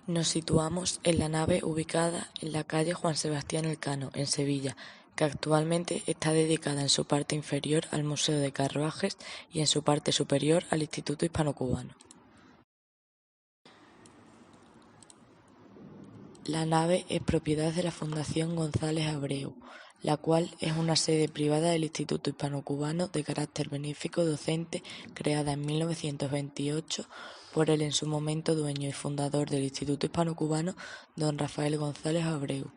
Nos situamos en la nave ubicada en la calle Juan Sebastián Elcano, en Sevilla, que actualmente está dedicada en su parte inferior al Museo de Carruajes y en su parte superior al Instituto Hispano-Cubano. La nave es propiedad de la Fundación González Abreu, la cual es una sede privada del Instituto Hispano-Cubano de carácter benéfico docente creada en 1928 por el en su momento dueño y fundador del Instituto Hispano-Cubano, don Rafael González Abreu.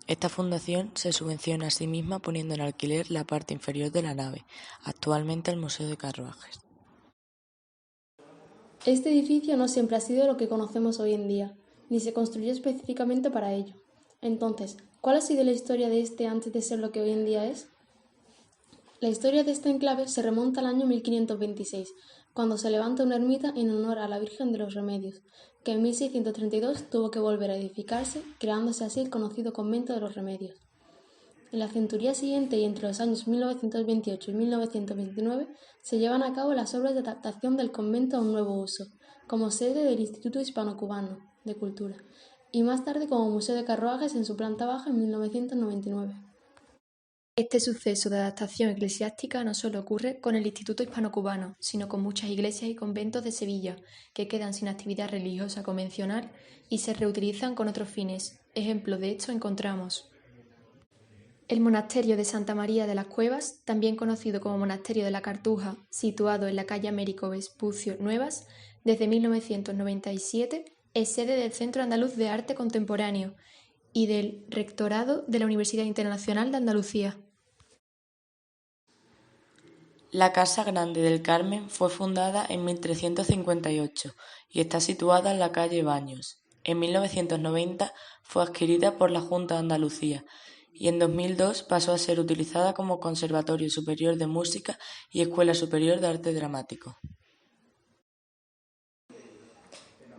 Esta fundación se subvenciona a sí misma poniendo en alquiler la parte inferior de la nave, actualmente el Museo de Carruajes. Este edificio no siempre ha sido lo que conocemos hoy en día, ni se construyó específicamente para ello. Entonces, ¿cuál ha sido la historia de este antes de ser lo que hoy en día es? La historia de este enclave se remonta al año 1526, cuando se levanta una ermita en honor a la Virgen de los Remedios, que en 1632 tuvo que volver a edificarse, creándose así el conocido Convento de los Remedios. En la centuria siguiente y entre los años 1928 y 1929 se llevan a cabo las obras de adaptación del convento a un nuevo uso, como sede del Instituto Hispano-Cubano de Cultura, y más tarde como Museo de Carruajes en su planta baja en 1999. Este suceso de adaptación eclesiástica no solo ocurre con el Instituto Hispano-Cubano, sino con muchas iglesias y conventos de Sevilla, que quedan sin actividad religiosa convencional y se reutilizan con otros fines. Ejemplos de esto encontramos el monasterio de Santa María de las Cuevas, también conocido como Monasterio de la Cartuja, situado en la calle Américo Vespucio Nuevas, desde 1997 es sede del Centro Andaluz de Arte Contemporáneo y del Rectorado de la Universidad Internacional de Andalucía. La Casa Grande del Carmen fue fundada en 1358 y está situada en la calle Baños. En 1990 fue adquirida por la Junta de Andalucía y en 2002 pasó a ser utilizada como Conservatorio Superior de Música y Escuela Superior de Arte Dramático.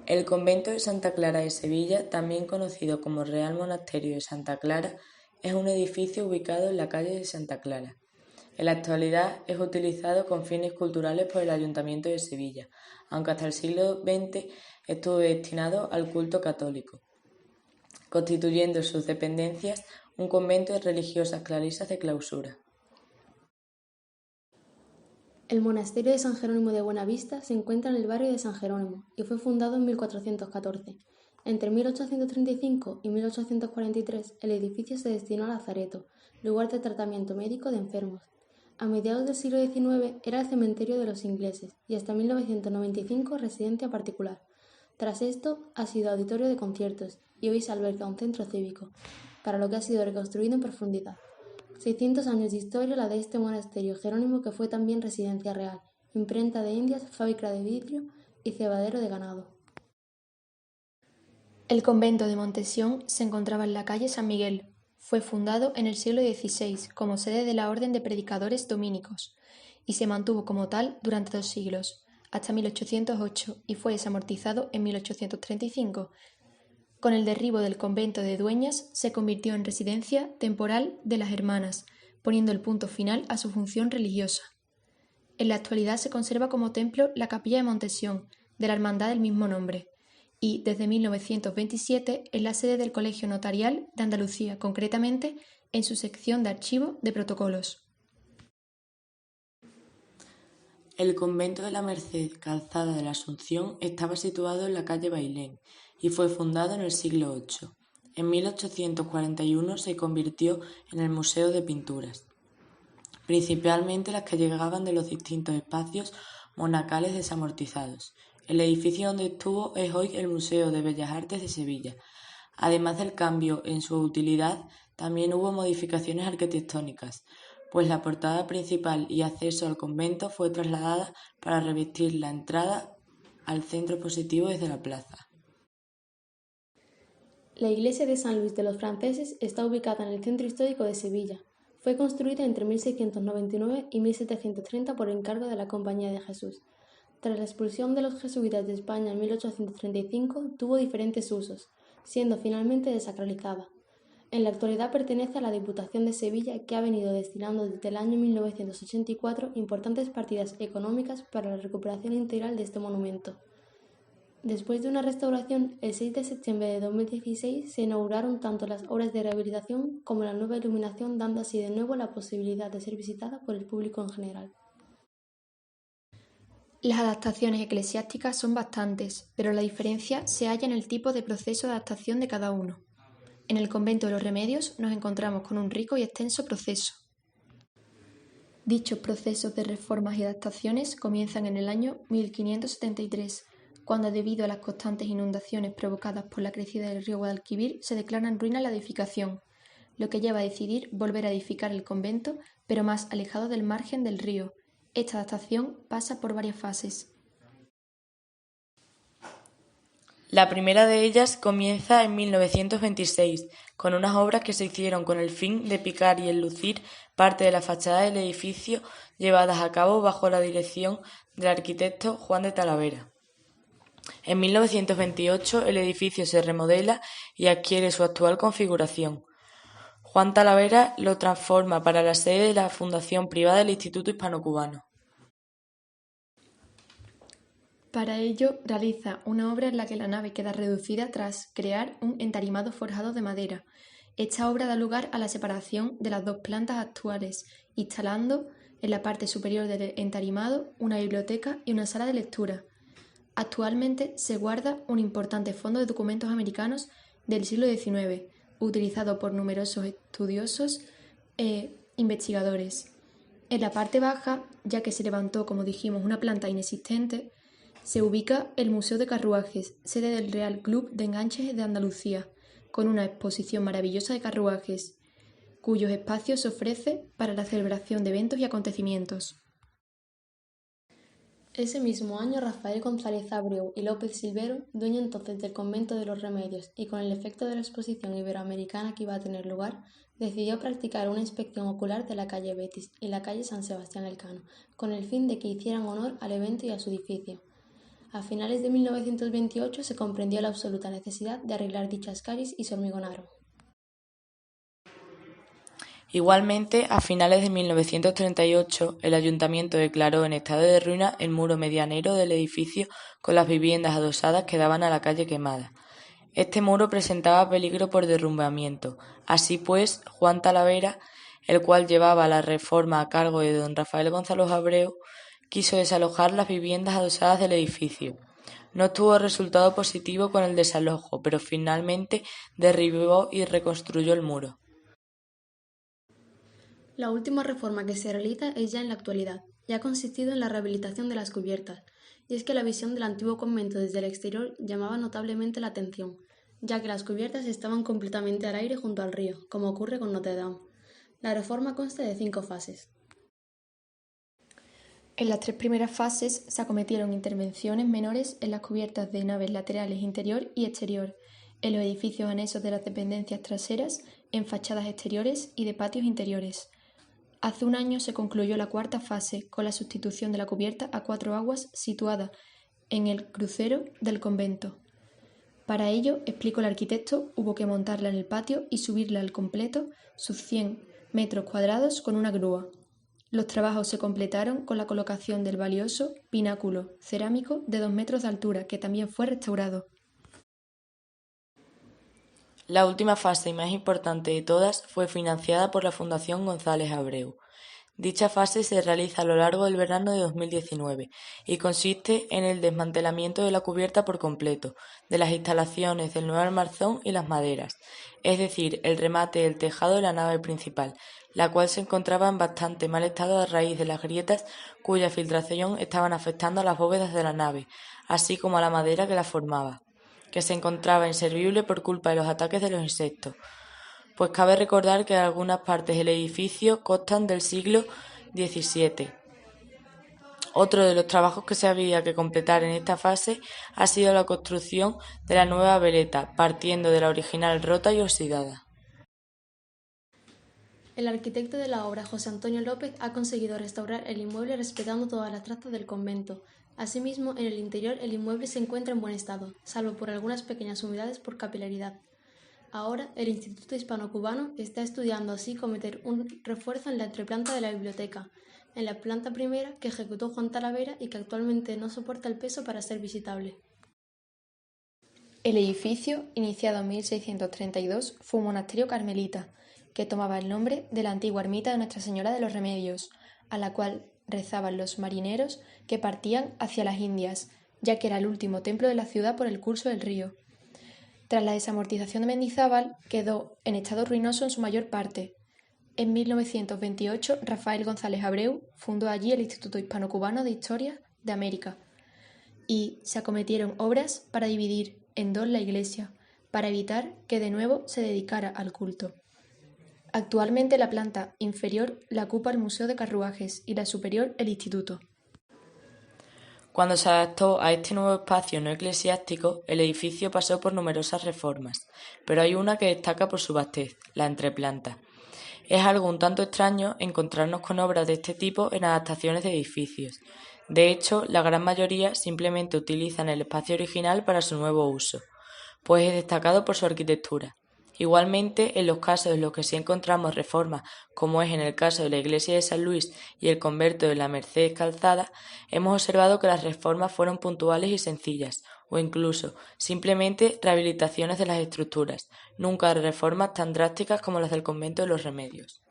El convento de Santa Clara de Sevilla, también conocido como Real Monasterio de Santa Clara, es un edificio ubicado en la calle de Santa Clara. En la actualidad es utilizado con fines culturales por el Ayuntamiento de Sevilla, aunque hasta el siglo XX estuvo destinado al culto católico, constituyendo sus dependencias un convento de religiosas clarisas de clausura. El monasterio de San Jerónimo de Buenavista se encuentra en el barrio de San Jerónimo y fue fundado en 1414. Entre 1835 y 1843 el edificio se destinó a Lazareto, lugar de tratamiento médico de enfermos. A mediados del siglo XIX era el cementerio de los ingleses y hasta 1995 residencia particular. Tras esto ha sido auditorio de conciertos y hoy se alberga un centro cívico, para lo que ha sido reconstruido en profundidad. 600 años de historia la de este monasterio jerónimo que fue también residencia real, imprenta de Indias, fábrica de vidrio y cebadero de ganado. El convento de Montesión se encontraba en la calle San Miguel. Fue fundado en el siglo XVI como sede de la Orden de Predicadores Dominicos y se mantuvo como tal durante 2 siglos, hasta 1808, y fue desamortizado en 1835. Con el derribo del convento de Dueñas se convirtió en residencia temporal de las hermanas, poniendo el punto final a su función religiosa. En la actualidad se conserva como templo la capilla de Montesión, de la hermandad del mismo nombre, y desde 1927 es la sede del Colegio Notarial de Andalucía, concretamente en su sección de archivo de protocolos. El convento de la Merced, Calzada de la Asunción, estaba situado en la calle Bailén y fue fundado en el siglo VIII. En 1841 se convirtió en el Museo de Pinturas, principalmente las que llegaban de los distintos espacios monacales desamortizados. El edificio donde estuvo es hoy el Museo de Bellas Artes de Sevilla. Además del cambio en su utilidad, también hubo modificaciones arquitectónicas, pues la portada principal y acceso al convento fue trasladada para revestir la entrada al centro expositivo desde la plaza. La iglesia de San Luis de los Franceses está ubicada en el centro histórico de Sevilla. Fue construida entre 1699 y 1730 por encargo de la Compañía de Jesús. Tras la expulsión de los jesuitas de España en 1835, tuvo diferentes usos, siendo finalmente desacralizada. En la actualidad pertenece a la Diputación de Sevilla, que ha venido destinando desde el año 1984 importantes partidas económicas para la recuperación integral de este monumento. Después de una restauración, el 6 de septiembre de 2016 se inauguraron tanto las obras de rehabilitación como la nueva iluminación, dando así de nuevo la posibilidad de ser visitada por el público en general. Las adaptaciones eclesiásticas son bastantes, pero la diferencia se halla en el tipo de proceso de adaptación de cada uno. En el convento de los Remedios nos encontramos con un rico y extenso proceso. Dichos procesos de reformas y adaptaciones comienzan en el año 1573, cuando debido a las constantes inundaciones provocadas por la crecida del río Guadalquivir se declara en ruina la edificación, lo que lleva a decidir volver a edificar el convento, pero más alejado del margen del río. Esta adaptación pasa por varias fases. La primera de ellas comienza en 1926, con unas obras que se hicieron con el fin de picar y enlucir parte de la fachada del edificio, llevadas a cabo bajo la dirección del arquitecto Juan de Talavera. En 1928 el edificio se remodela y adquiere su actual configuración. Juan Talavera lo transforma para la sede de la Fundación Privada del Instituto Hispano-Cubano. Para ello realiza una obra en la que la nave queda reducida tras crear un entarimado forjado de madera. Esta obra da lugar a la separación de las dos plantas actuales, instalando en la parte superior del entarimado una biblioteca y una sala de lectura. Actualmente se guarda un importante fondo de documentos americanos del siglo XIX, utilizado por numerosos estudiosos e investigadores. En la parte baja, ya que se levantó, como dijimos, una planta inexistente, se ubica el Museo de Carruajes, sede del Real Club de Enganches de Andalucía, con una exposición maravillosa de carruajes, cuyos espacios se ofrece para la celebración de eventos y acontecimientos. Ese mismo año, Rafael González Abreu y López Silvero, dueño entonces del Convento de los Remedios, y con el efecto de la exposición iberoamericana que iba a tener lugar, decidió practicar una inspección ocular de la calle Betis y la calle San Sebastián Elcano, con el fin de que hicieran honor al evento y a su edificio. A finales de 1928 se comprendió la absoluta necesidad de arreglar dichas calles y se hormigonaron. Igualmente, a finales de 1938, el ayuntamiento declaró en estado de ruina el muro medianero del edificio con las viviendas adosadas que daban a la calle Quemada. Este muro presentaba peligro por derrumbamiento. Así pues, Juan Talavera, el cual llevaba la reforma a cargo de don Rafael González Abreu, quiso desalojar las viviendas adosadas del edificio. No obtuvo resultado positivo con el desalojo, pero finalmente derribó y reconstruyó el muro. La última reforma que se realiza es ya en la actualidad, y ha consistido en la rehabilitación de las cubiertas, y es que la visión del antiguo convento desde el exterior llamaba notablemente la atención, ya que las cubiertas estaban completamente al aire junto al río, como ocurre con Notre Dame. La reforma consta de 5 fases. En las 3 primeras fases se acometieron intervenciones menores en las cubiertas de naves laterales interior y exterior, en los edificios anexos de las dependencias traseras, en fachadas exteriores y de patios interiores. Hace un año se concluyó la 4ª fase con la sustitución de la cubierta a 4 aguas situada en el crucero del convento. Para ello, explicó el arquitecto, hubo que montarla en el patio y subirla al completo sus 100 metros cuadrados con una grúa. Los trabajos se completaron con la colocación del valioso pináculo cerámico de 2 metros de altura, que también fue restaurado. La última fase y más importante de todas fue financiada por la Fundación González Abreu. Dicha fase se realiza a lo largo del verano de 2019 y consiste en el desmantelamiento de la cubierta por completo, de las instalaciones del nuevo armazón y las maderas, es decir, el remate del tejado de la nave principal, la cual se encontraba en bastante mal estado a raíz de las grietas cuya filtración estaban afectando a las bóvedas de la nave, así como a la madera que la formaba, que se encontraba inservible por culpa de los ataques de los insectos. Pues cabe recordar que algunas partes del edificio constan del siglo XVII. Otro de los trabajos que se había que completar en esta fase ha sido la construcción de la nueva veleta, partiendo de la original rota y oxidada. El arquitecto de la obra, José Antonio López, ha conseguido restaurar el inmueble respetando todas las trazas del convento. Asimismo, en el interior el inmueble se encuentra en buen estado, salvo por algunas pequeñas humedades por capilaridad. Ahora, el Instituto Hispano-Cubano está estudiando así cometer un refuerzo en la entreplanta de la biblioteca, en la planta primera que ejecutó Juan Talavera y que actualmente no soporta el peso para ser visitable. El edificio, iniciado en 1632, fue un monasterio carmelita, que tomaba el nombre de la antigua ermita de Nuestra Señora de los Remedios, a la cual rezaban los marineros que partían hacia las Indias, ya que era el último templo de la ciudad por el curso del río. Tras la desamortización de Mendizábal, quedó en estado ruinoso en su mayor parte. En 1928, Rafael González Abreu fundó allí el Instituto Hispano-Cubano de Historia de América y se acometieron obras para dividir en dos la iglesia, para evitar que de nuevo se dedicara al culto. Actualmente la planta inferior la ocupa el Museo de Carruajes y la superior el Instituto. Cuando se adaptó a este nuevo espacio no eclesiástico, el edificio pasó por numerosas reformas, pero hay una que destaca por su vastez, la entreplanta. Es algo un tanto extraño encontrarnos con obras de este tipo en adaptaciones de edificios. De hecho, la gran mayoría simplemente utilizan el espacio original para su nuevo uso, pues es destacado por su arquitectura. Igualmente, en los casos en los que sí encontramos reformas, como es en el caso de la iglesia de San Luis y el convento de la Merced Calzada, hemos observado que las reformas fueron puntuales y sencillas, o incluso simplemente rehabilitaciones de las estructuras, nunca reformas tan drásticas como las del convento de los Remedios.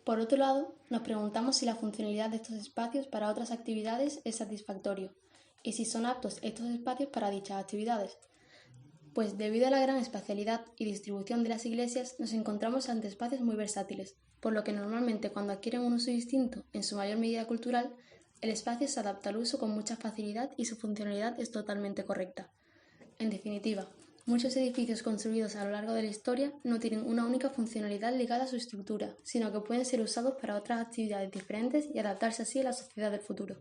Por otro lado, nos preguntamos si la funcionalidad de estos espacios para otras actividades es satisfactorio y si son aptos estos espacios para dichas actividades. Pues debido a la gran espacialidad y distribución de las iglesias, nos encontramos ante espacios muy versátiles, por lo que normalmente cuando adquieren un uso distinto, en su mayor medida cultural, el espacio se adapta al uso con mucha facilidad y su funcionalidad es totalmente correcta. En definitiva, muchos edificios construidos a lo largo de la historia no tienen una única funcionalidad ligada a su estructura, sino que pueden ser usados para otras actividades diferentes y adaptarse así a la sociedad del futuro.